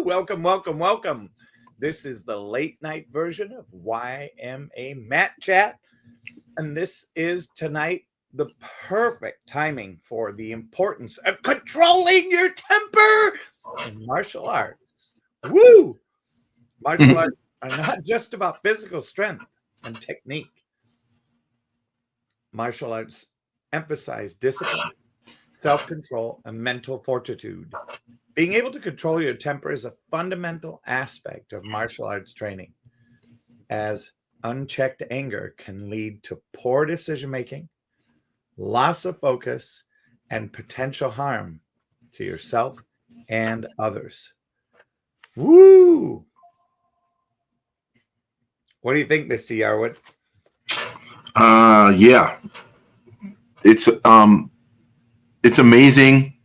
Welcome, welcome, welcome. This is the late night version of YMA Matt Chat. And this is tonight the perfect timing for the importance of controlling your temper in martial arts. Woo! Martial arts are not just about physical strength and technique. Martial arts emphasize discipline, self-control, and mental fortitude. Being able to control your temper is a fundamental aspect of martial arts training, as unchecked anger can lead to poor decision-making, loss of focus, and potential harm to yourself and others. Woo! What do you think, Mr. Yarwood? Yeah. It's amazing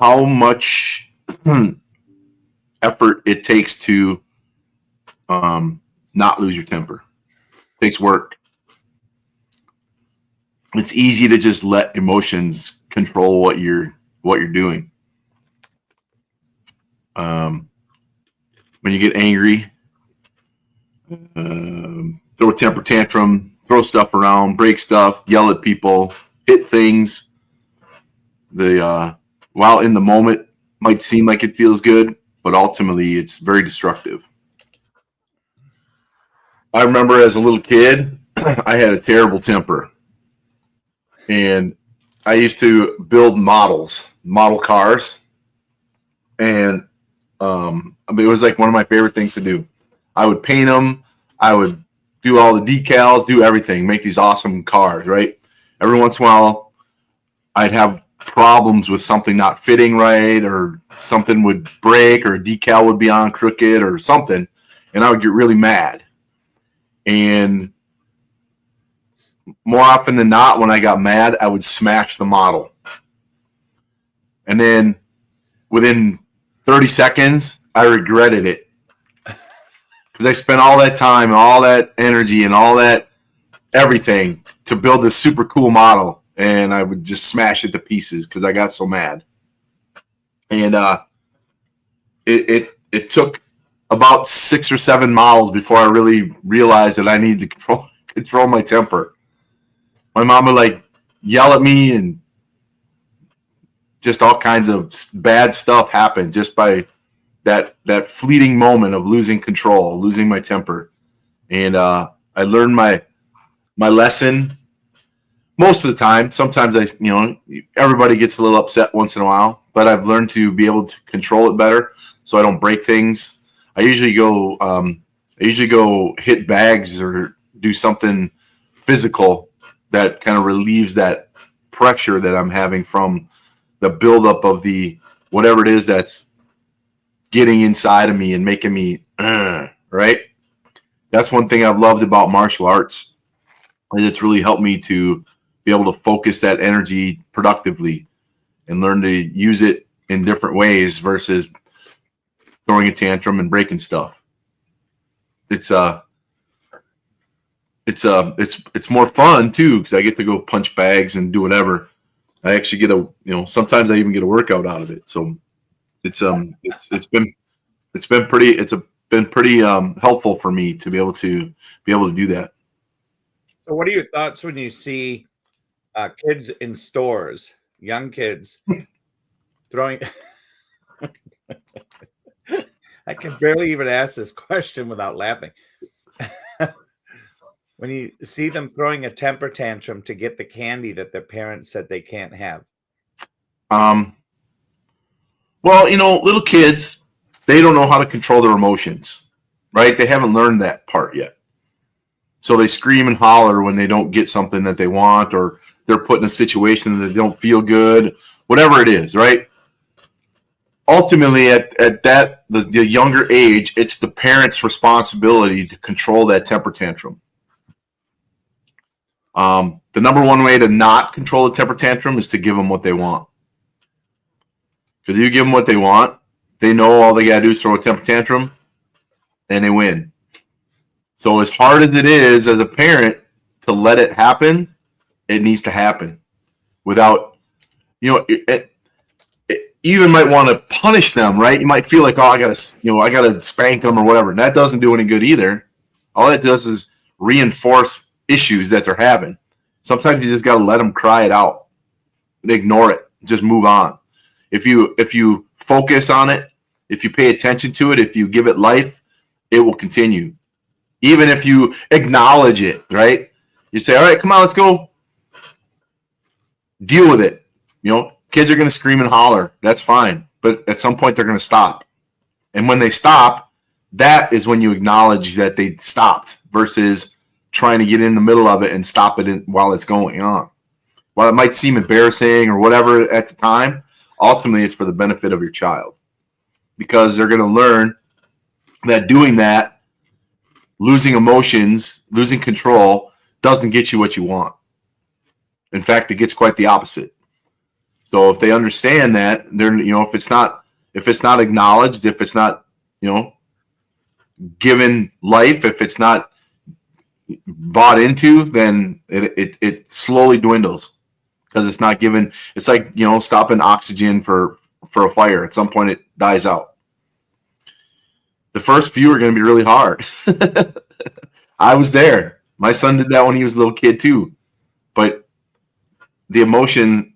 how much effort it takes to not lose your temper. It takes work. It's easy to just let emotions control what you're doing. When you get angry, throw a temper tantrum, throw stuff around, break stuff, yell at people, hit things. While in the moment might seem like it feels good, but ultimately it's very destructive. I remember as a little kid, I had a terrible temper. And I used to build model cars. And it was like one of my favorite things to do. I would paint them. I would do all the decals, do everything, make these awesome cars, right? Every once in a while, I'd have problems with something not fitting right, or something would break, or a decal would be on crooked or something, and I would get really mad. And more often than not, when I got mad, I would smash the model. And then within 30 seconds, I regretted it, because I spent all that time and all that energy and all that everything to build this super cool model, and I would just smash it to pieces because I got so mad. And it took about 6 or 7 models before I really realized that I needed to control my temper. My mom would like yell at me, and just all kinds of bad stuff happened just by that fleeting moment of losing control, losing my temper. And I learned my lesson most of the time. Sometimes everybody gets a little upset once in a while, but I've learned to be able to control it better so I don't break things. I usually go hit bags or do something physical that kind of relieves that pressure that I'm having from the buildup of the whatever it is that's getting inside of me and making me right. That's one thing I've loved about martial arts, and it's really helped me to be able to focus that energy productively and learn to use it in different ways versus throwing a tantrum and breaking stuff. It's more fun too, because I get to go punch bags and do whatever. I actually get sometimes I even get a workout out of it. So it's been pretty helpful for me to be able to do that. So what are your thoughts when you see kids in stores, young kids throwing I can barely even ask this question without laughing. When you see them throwing a temper tantrum to get the candy that their parents said they can't have. Well, little kids, they don't know how to control their emotions, right? They haven't learned that part yet. So they scream and holler when they don't get something that they want, or they're put in a situation that they don't feel good, whatever it is, right? Ultimately, at the younger age, it's the parent's responsibility to control that temper tantrum. The number one way to not control a temper tantrum is to give them what they want. Because if you give them what they want, they know all they got to do is throw a temper tantrum, and they win. So as hard as it is as a parent to let it happen, it needs to happen without, you even might want to punish them, right? You might feel like, oh, I gotta spank them or whatever. And that doesn't do any good either. All that does is reinforce issues that they're having. Sometimes you just gotta let them cry it out and ignore it. Just move on. If you focus on it, if you pay attention to it, if you give it life, it will continue. Even if you acknowledge it, right? You say, all right, come on, let's go deal with it. Kids are going to scream and holler. That's fine. But at some point, they're going to stop. And when they stop, that is when you acknowledge that they stopped versus trying to get in the middle of it and stop it while it's going on. While it might seem embarrassing or whatever at the time, ultimately, it's for the benefit of your child. Because they're going to learn that doing that, losing emotions, losing control, doesn't get you what you want. In fact, it gets quite the opposite. So if they understand that, they're if it's not acknowledged, if it's not given life, if it's not bought into, then it slowly dwindles because it's not given. It's like stopping oxygen for a fire. At some point, it dies out. The first few are going to be really hard. I was there. My son did that when he was a little kid too. But the emotion,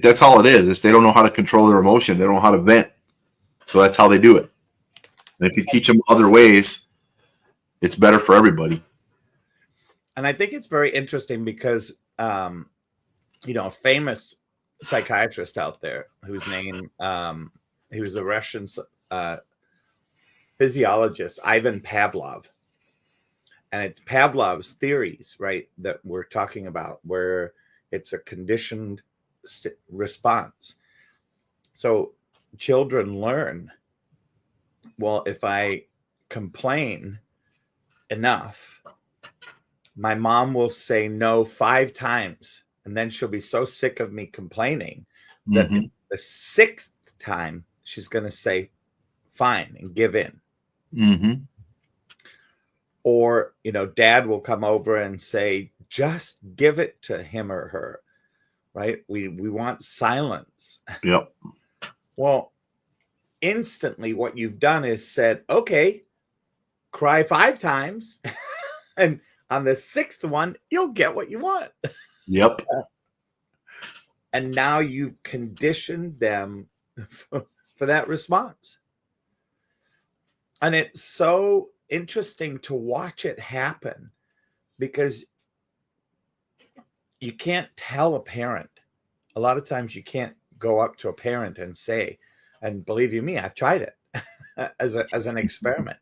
that's all it is. They don't know how to control their emotion. They don't know how to vent. So that's how they do it. And if you teach them other ways, it's better for everybody. And I think it's very interesting because, a famous psychiatrist out there whose name, he was a Russian physiologist, Ivan Pavlov. And it's Pavlov's theories, right, that we're talking about, where it's a conditioned response. So children learn, well, if I complain enough, my mom will say no 5 times, and then she'll be so sick of me complaining that the 6th time she's going to say fine and give in. Or, dad will come over and say, just give it to him or her, right? We want silence. Yep. Well, instantly what you've done is said, okay, cry 5 times. And on the 6th one, you'll get what you want. Yep. And now you've conditioned them for that response. And it's so interesting to watch it happen because you can't tell a parent. A lot of times you can't go up to a parent and say, and believe you me, I've tried it as an experiment.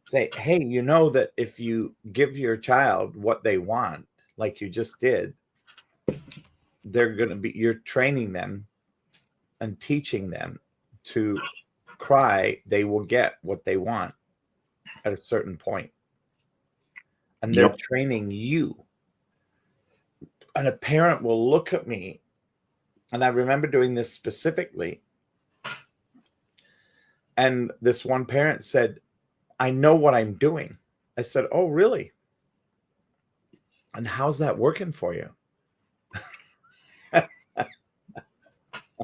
Say, hey, that if you give your child what they want, like you just did, you're training them and teaching them to cry. They will get what they want at a certain point. And they're training you. And a parent will look at me, and I remember doing this specifically. And this one parent said, I know what I'm doing. I said, oh, really? And how's that working for you?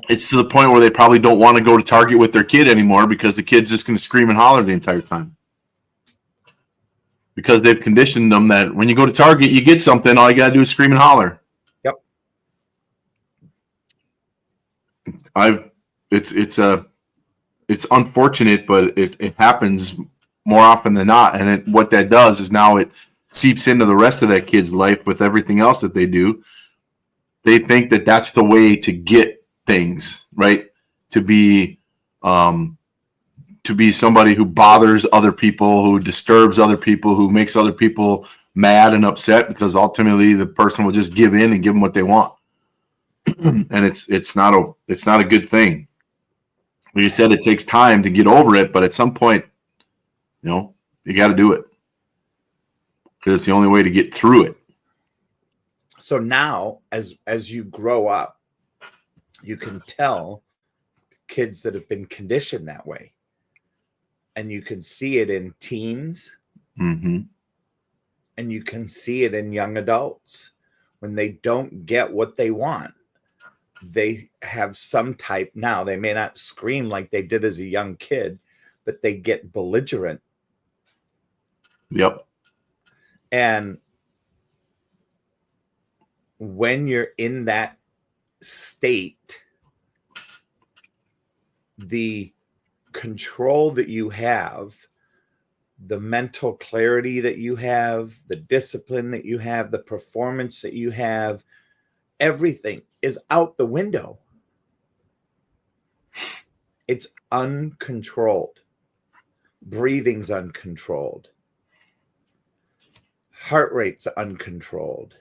It's to the point where they probably don't want to go to Target with their kid anymore because the kid's just going to scream and holler the entire time. Because they've conditioned them that when you go to Target, you get something, all you got to do is scream and holler. Yep. It's unfortunate, but it happens more often than not. And what that does is now it seeps into the rest of that kid's life with everything else that they do. They think that that's the way to get things, right? To be somebody who bothers other people, who disturbs other people, who makes other people mad and upset, because ultimately the person will just give in and give them what they want. And it's not a good thing. Like you said, it takes time to get over it, but at some point, you got to do it because it's the only way to get through it. So now, as you grow up, you can tell kids that have been conditioned that way. And you can see it in teens. Mm-hmm. And you can see it in young adults when they don't get what they want. they have some type, now they may not scream like they did as a young kid, but they get belligerent. Yep. And when you're in that state, the control that you have, the mental clarity that you have, the discipline that you have, the performance that you have, everything is out the window. It's uncontrolled. Breathing's uncontrolled. Heart rate's uncontrolled.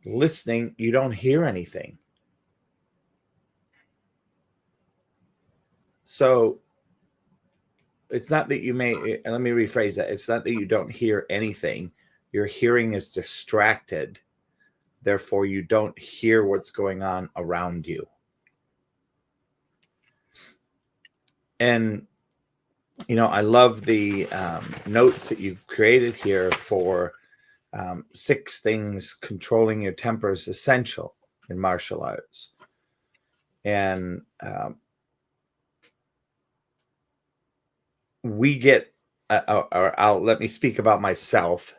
Listening, you don't hear anything. So it's not that you may, let me rephrase that. It's not that you don't hear anything. Your hearing is distracted. Therefore, you don't hear what's going on around you. And, you know, I love the notes that you've created here for 6 things controlling your temper is essential in martial arts. And we get, let me speak about myself.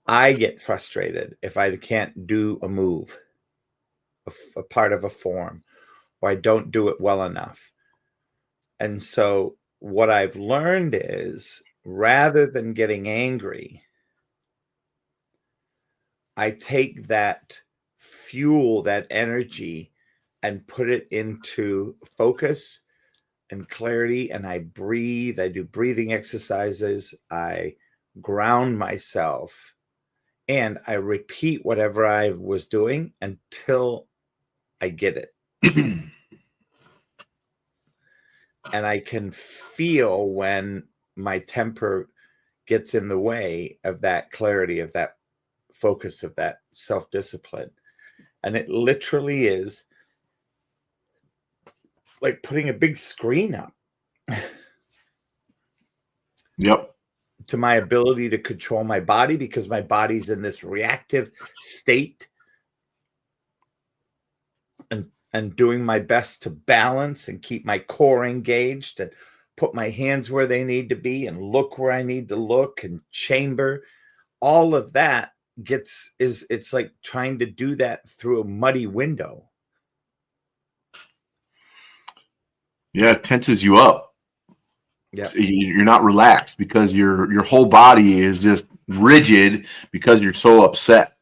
I get frustrated if I can't do a move, a part of a form, or I don't do it well enough. And so what I've learned is, rather than getting angry, I take that fuel, that energy, and put it into focus and clarity. And I breathe. I do breathing exercises. I ground myself. And I repeat whatever I was doing until I get it. And I can feel when my temper gets in the way of that clarity, of that focus, of that self-discipline. And it literally is like putting a big screen up. Yep. To my ability to control my body, because my body's in this reactive state, and doing my best to balance and keep my core engaged and put my hands where they need to be and look where I need to look and chamber. All of that it's like trying to do that through a muddy window. Yeah, it tenses you up. Yeah. So you're not relaxed because your whole body is just rigid because you're so upset.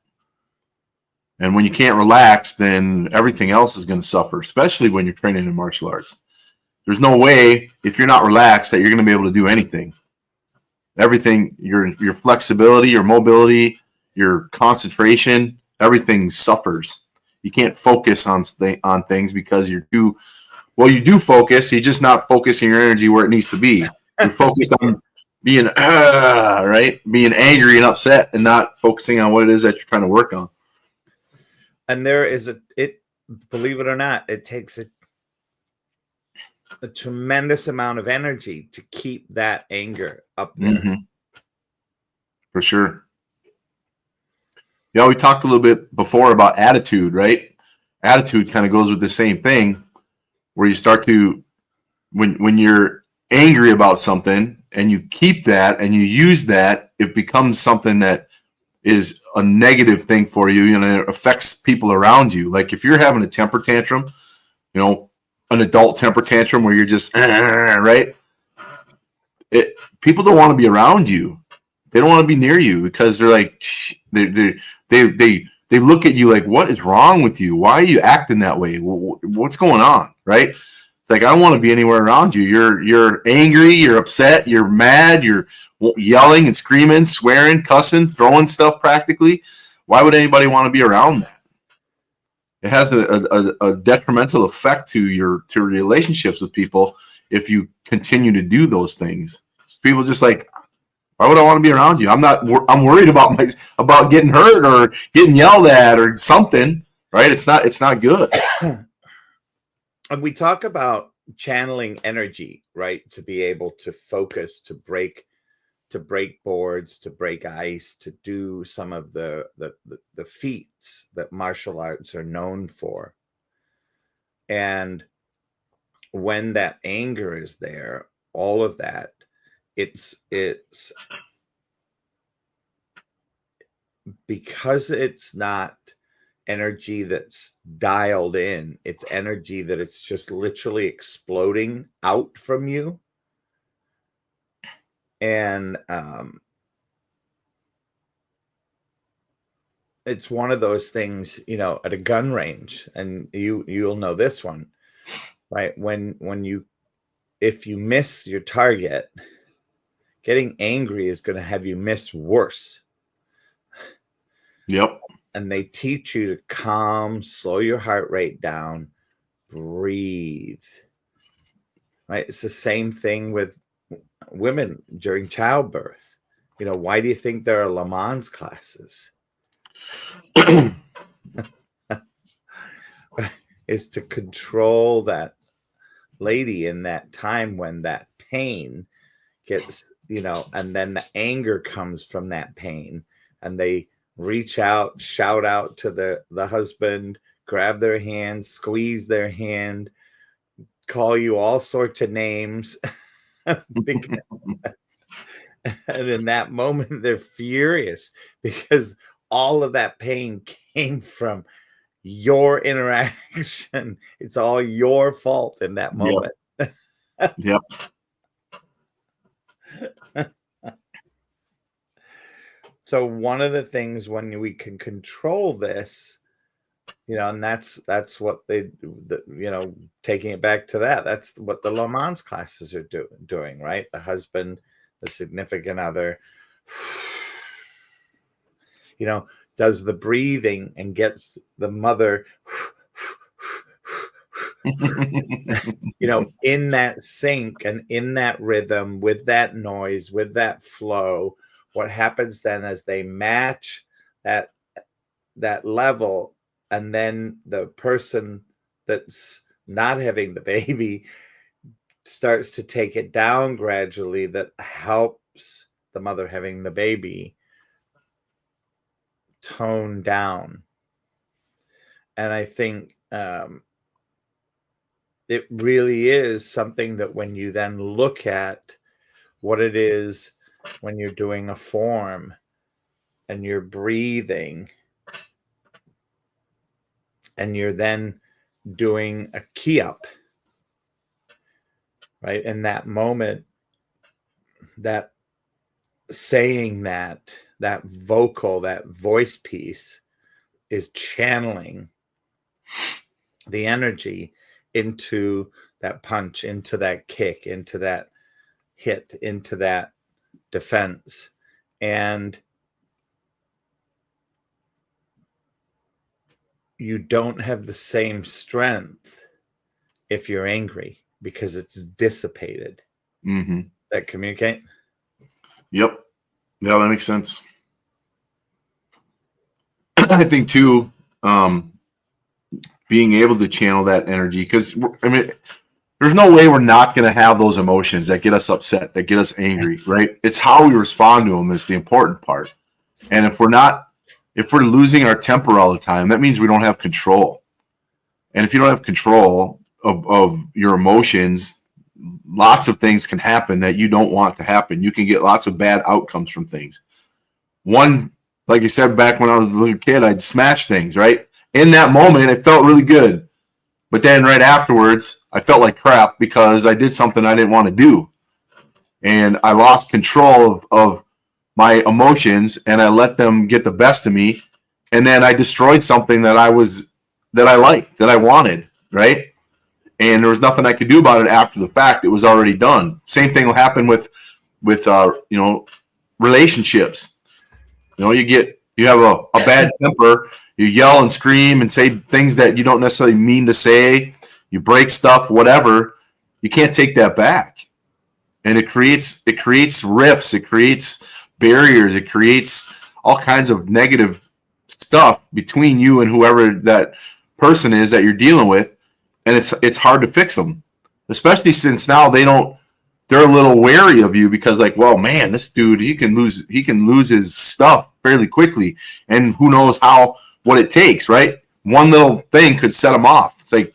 And when you can't relax, then everything else is going to suffer, especially when you're training in martial arts. There's no way, if you're not relaxed, that you're going to be able to do anything. Everything, your flexibility, your mobility, your concentration, everything suffers. You can't focus on things because you do focus. You're just not focusing your energy where it needs to be. You're focused on being right, being angry and upset, and not focusing on what it is that you're trying to work on. And there is believe it or not, it takes a tremendous amount of energy to keep that anger up there. Mm-hmm. For sure. Yeah, we talked a little bit before about attitude, right? Attitude kind of goes with the same thing, where you start to, when you're angry about something and you keep that and you use that, it becomes something that is a negative thing for you, and it affects people around you. Like if you're having a temper tantrum, you know, an adult temper tantrum where you're just right, people don't want to be around you. They don't want to be near you because they're like they look at you like, what is wrong with you? Why are you acting that way? What's going on, right? It's like, I don't want to be anywhere around you. You're angry, you're upset, you're mad, you're yelling and screaming, swearing, cussing, throwing stuff practically. Why would anybody want to be around that? It has a detrimental effect to your relationships with people if you continue to do those things. People just like, why would I want to be around you? I'm worried about getting hurt or getting yelled at or something, right? It's not good. And we talk about channeling energy, right? To be able to focus, to break to break boards, to break ice, to do some of the feats that martial arts are known for. And when that anger is there, all of that, it's because it's not energy that's dialed in, it's energy that it's just literally exploding out from you. And it's one of those things, you know, at a gun range, and you'll know this one, right? If you miss your target, getting angry is going to have you miss worse. Yep. And they teach you to calm, slow your heart rate down, breathe. Right? It's the same thing with women during childbirth. You know, why do you think there are Le Mans classes? Is to control that lady in that time when that pain gets, you know, and then the anger comes from that pain, and they reach out, shout out to the husband, grab their hand, squeeze their hand, call you all sorts of names. And in that moment, they're furious because all of that pain came from your interaction. It's all your fault in that moment. Yep. So one of the things when we can control this, you know, and that's what they, you know, taking it back to that, that's what the Le Mans classes are doing, right? The husband, the significant other, you know, does the breathing and gets the mother, you know, in that sync and in that rhythm, with that noise, with that flow. What happens then as they match that level, and then the person that's not having the baby starts to take it down gradually, that helps the mother having the baby tone down. And I think it really is something that when you then look at what it is when you're doing a form and you're breathing and you're then doing a key up, right? In that moment, that saying that vocal, that voice piece is channeling the energy into that punch, into that kick, into that hit, into that defense. And you don't have the same strength if you're angry because it's dissipated. Mm-hmm. Does that communicate? Yep. Yeah, that makes sense. I think too, being able to channel that energy, because I mean, there's no way we're not going to have those emotions that get us upset, that get us angry, right? It's how we respond to them is the important part. And if we're losing our temper all the time, that means we don't have control. And if you don't have control of your emotions, lots of things can happen that you don't want to happen. You can get lots of bad outcomes from things. One, like you said, back when I was a little kid, I'd smash things, right? In that moment, it felt really good. But then right afterwards, I felt like crap because I did something I didn't want to do. And I lost control of my emotions, and I let them get the best of me. And then I destroyed something that I liked, that I wanted, right? And there was nothing I could do about it after the fact. It was already done. Same thing will happen with relationships. You know, you have a bad temper, you yell and scream and say things that you don't necessarily mean to say, you break stuff, whatever, you can't take that back. And it creates rifts, it creates barriers, it creates all kinds of negative stuff between you and whoever that person is that you're dealing with. And it's hard to fix them, especially since now they don't they're a little wary of you because, like, well, man, this dude, he can lose his stuff fairly quickly, and who knows what it takes, right? One little thing could set him off. It's like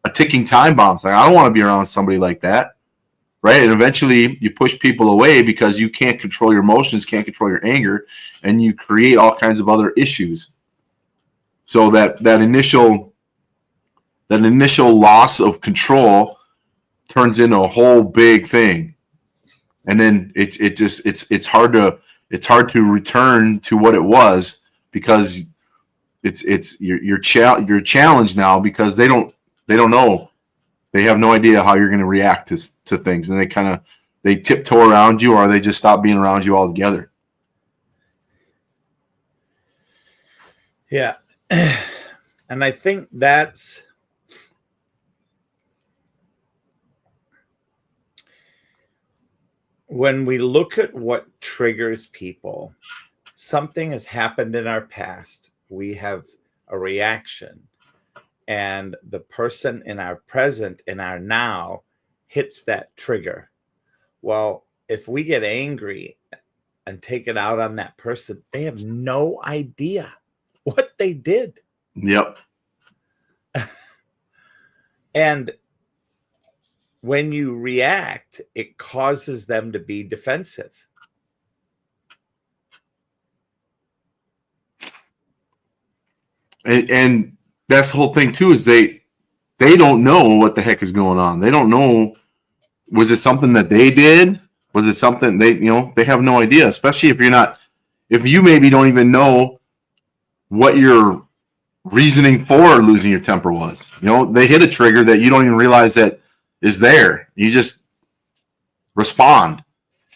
a ticking time bomb. It's like, I don't want to be around somebody like that, right? And eventually you push people away because you can't control your emotions, can't control your anger, and you create all kinds of other issues. So that initial loss of control turns into a whole big thing, and then it's hard to return to what it was, because you're challenged now, because they don't know, they have no idea how you're going to react to things, and they tiptoe around you, or they just stop being around you altogether. Yeah. And I think that's when we look at what triggers people. Something has happened in our past. We have a reaction, and the person in our present, in our now, hits that trigger. Well, if we get angry and take it out on that person, they have no idea what they did. Yep. And when you react, it causes them to be defensive. And that's the whole thing too, is they don't know what the heck is going on. They don't know, was it something that they did? Was it something they have no idea, especially if you maybe don't even know what your reasoning for losing your temper was. They hit a trigger that you don't even realize that is there. You just respond,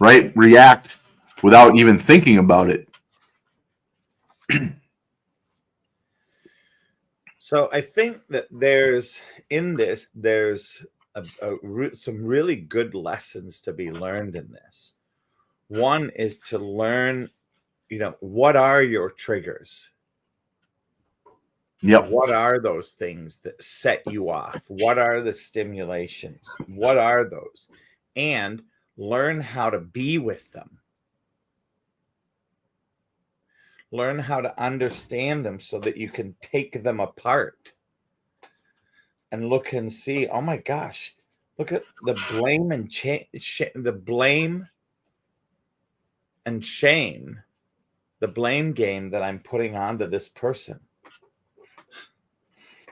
right? React without even thinking about it. So I think that there's some really good lessons to be learned in this. One is to learn, what are your triggers? Yep. What are those things that set you off? What are the stimulations? What are those? And learn how to be with them. Learn how to understand them so that you can take them apart and look and see, oh my gosh, look at the blame and shame, the blame game that I'm putting onto this person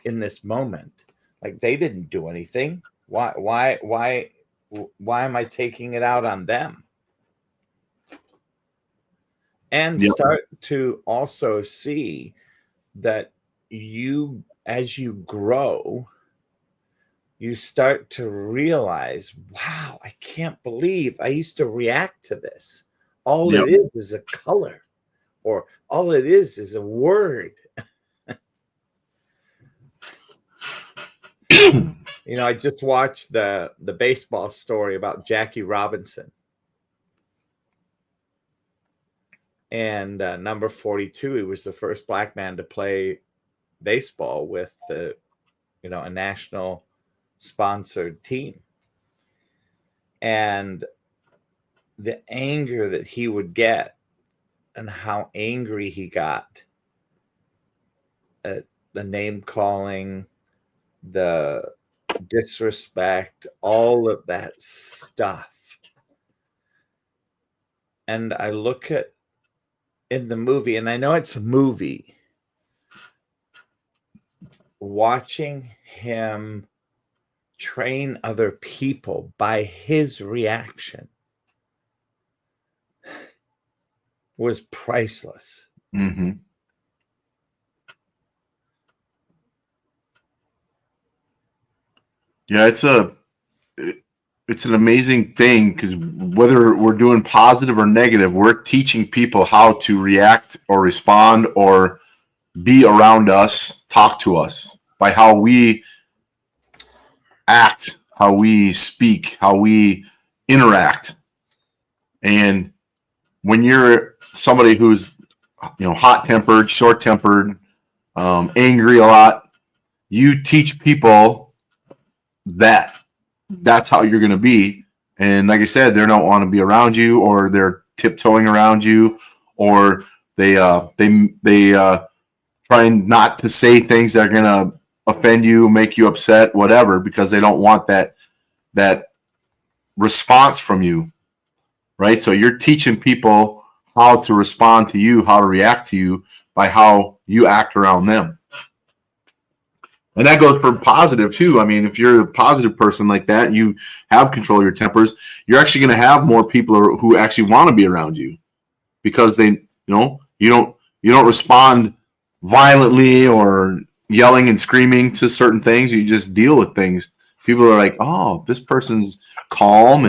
in this moment. Like, they didn't do anything. Why am I taking it out on them? And Yep. start to also see that as you grow, you start to realize, wow, I can't believe I used to react to this. All Yep. it is a color, or all it is a word. I just watched the baseball story about Jackie Robinson. And number 42, he was the first black man to play baseball with a national sponsored team. And the anger that he would get, and how angry he got at the name calling, the disrespect, all of that stuff. And I look at in the movie, and I know it's a movie, watching him train other people by his reaction was priceless. Mm-hmm. Yeah, it's an amazing thing, because whether we're doing positive or negative, we're teaching people how to react or respond or be around us, talk to us, by how we act, how we speak, how we interact. And when you're somebody who's hot-tempered, short-tempered, angry a lot, you teach people that's how you're going to be, And like I said, they don't want to be around you, or they're tiptoeing around you, or they trying not to say things that are going to offend you, make you upset, whatever, because they don't want that response from you, right? So you're teaching people how to respond to you, how to react to you by how you act around them. And that goes for positive too. I mean, if you're a positive person like that, you have control of your tempers, you're actually going to have more people who actually want to be around you, because you don't respond violently or yelling and screaming to certain things. You just deal with things. People are like, oh, this person's calm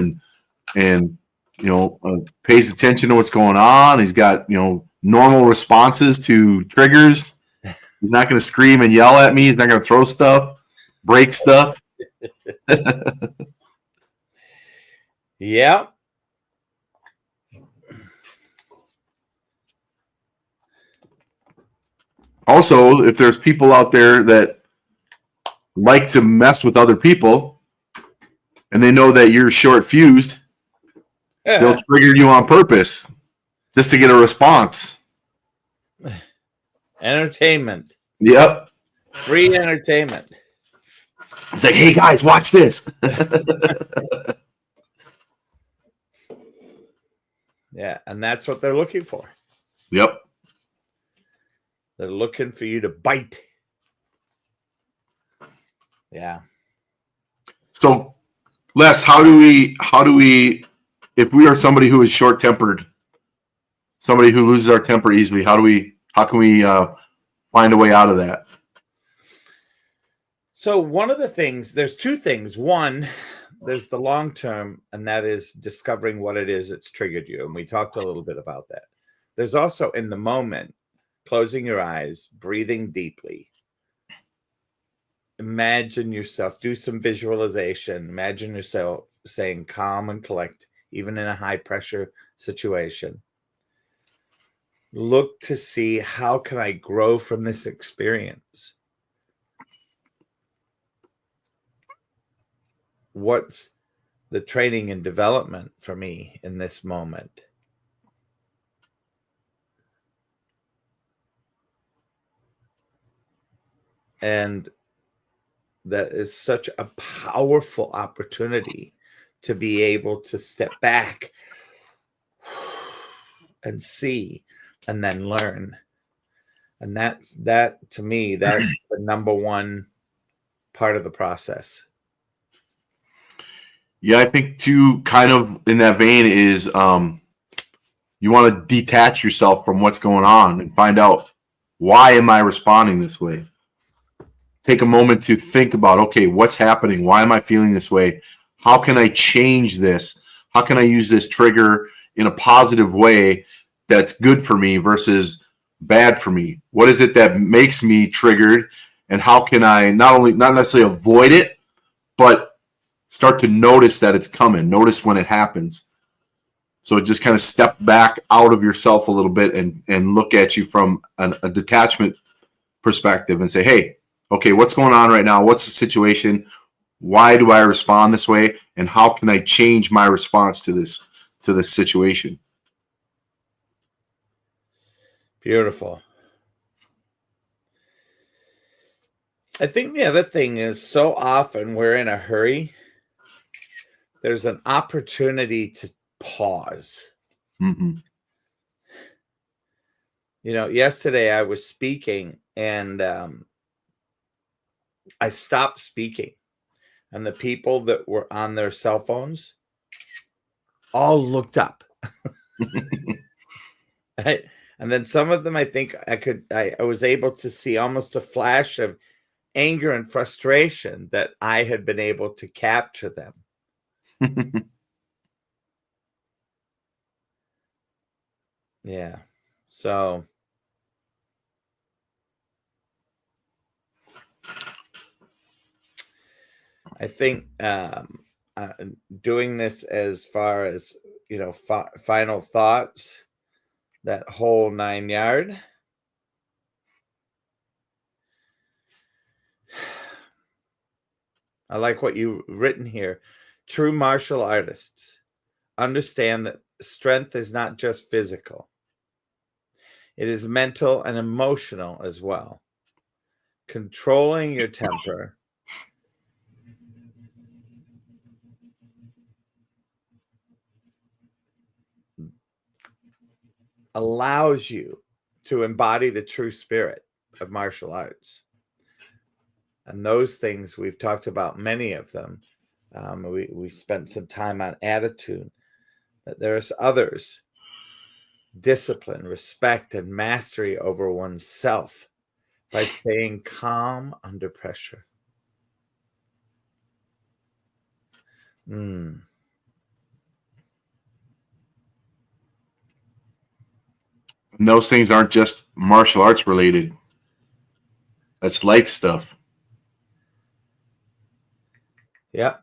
and pays attention to what's going on. He's got normal responses to triggers. He's not going to scream and yell at me. He's not going to throw stuff, break stuff. Yeah. Also, if there's people out there that like to mess with other people and they know that you're short fused, they'll trigger you on purpose just to get a response. Entertainment. Yep. Free entertainment. It's like, hey guys, watch this. Yeah, and that's what they're looking for. Yep. They're looking for you to bite. Yeah. So, Les, how do we, if we are somebody who is short-tempered, somebody who loses our temper easily, how can we find a way out of that? So one of the things, there's two things. One, there's the long term, and that is discovering what it is that's triggered you. And we talked a little bit about that. There's also in the moment, closing your eyes, breathing deeply. Imagine yourself, do some visualization. Imagine yourself saying calm and collect, even in a high pressure situation. Look to see, how can I grow from this experience? What's the training and development for me in this moment? And that is such a powerful opportunity to be able to step back and see and then learn. And that to me, that's the number one part of the process. Yeah, I think too, kind of in that vein is you want to detach yourself from what's going on and find out, why am I responding this way? Take a moment to think about, okay, what's happening? Why am I feeling this way? How can I change this? How can I use this trigger in a positive way that's good for me versus bad for me? What is it that makes me triggered? And how can I not necessarily avoid it, but start to notice that it's coming, notice when it happens. So just kind of step back out of yourself a little bit and look at you from a detachment perspective and say, hey, okay, what's going on right now? What's the situation? Why do I respond this way? And how can I change my response to this situation? Beautiful. I think the other thing is, so often we're in a hurry. There's an opportunity to pause. Mm-hmm. Yesterday I was speaking and I stopped speaking, and the people that were on their cell phones all looked up. Right? And then some of them, I think I was able to see almost a flash of anger and frustration that I had been able to capture them. Yeah. So I think doing this as far as, final thoughts, that whole 9 yard. I like what you've written here. True martial artists understand that strength is not just physical. It is mental and emotional as well. Controlling your temper allows you to embody the true spirit of martial arts. And those things, we've talked about many of them. We spent some time on attitude, but there's others. Discipline, respect, and mastery over oneself by staying calm under pressure. And those things aren't just martial arts related. That's life stuff. Yep.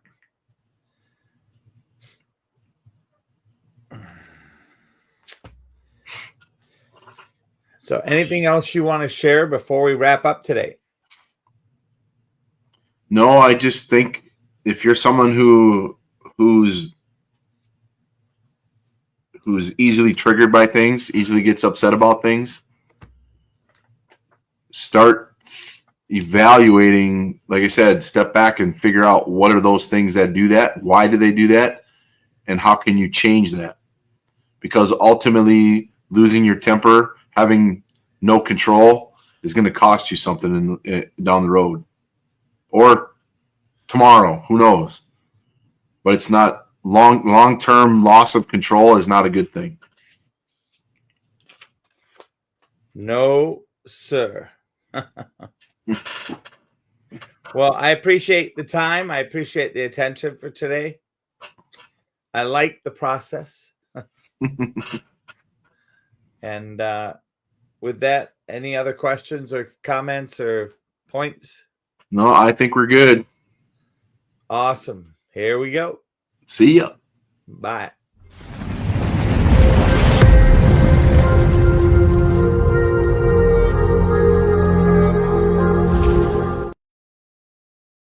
So anything else you want to share before we wrap up today? No, I just think if you're someone who's easily triggered by things, easily gets upset about things, start evaluating, like I said, step back and figure out what are those things that do that, why do they do that, and how can you change that? Because ultimately, losing your temper, having no control, is going to cost you something down the road or tomorrow. Who knows? But it's not long-term loss of control is not a good thing. No, sir. Well, I appreciate the time. I appreciate the attention for today. I like the process. And with that, any other questions or comments or points? No, I think we're good. Awesome. Here we go. See ya. Bye.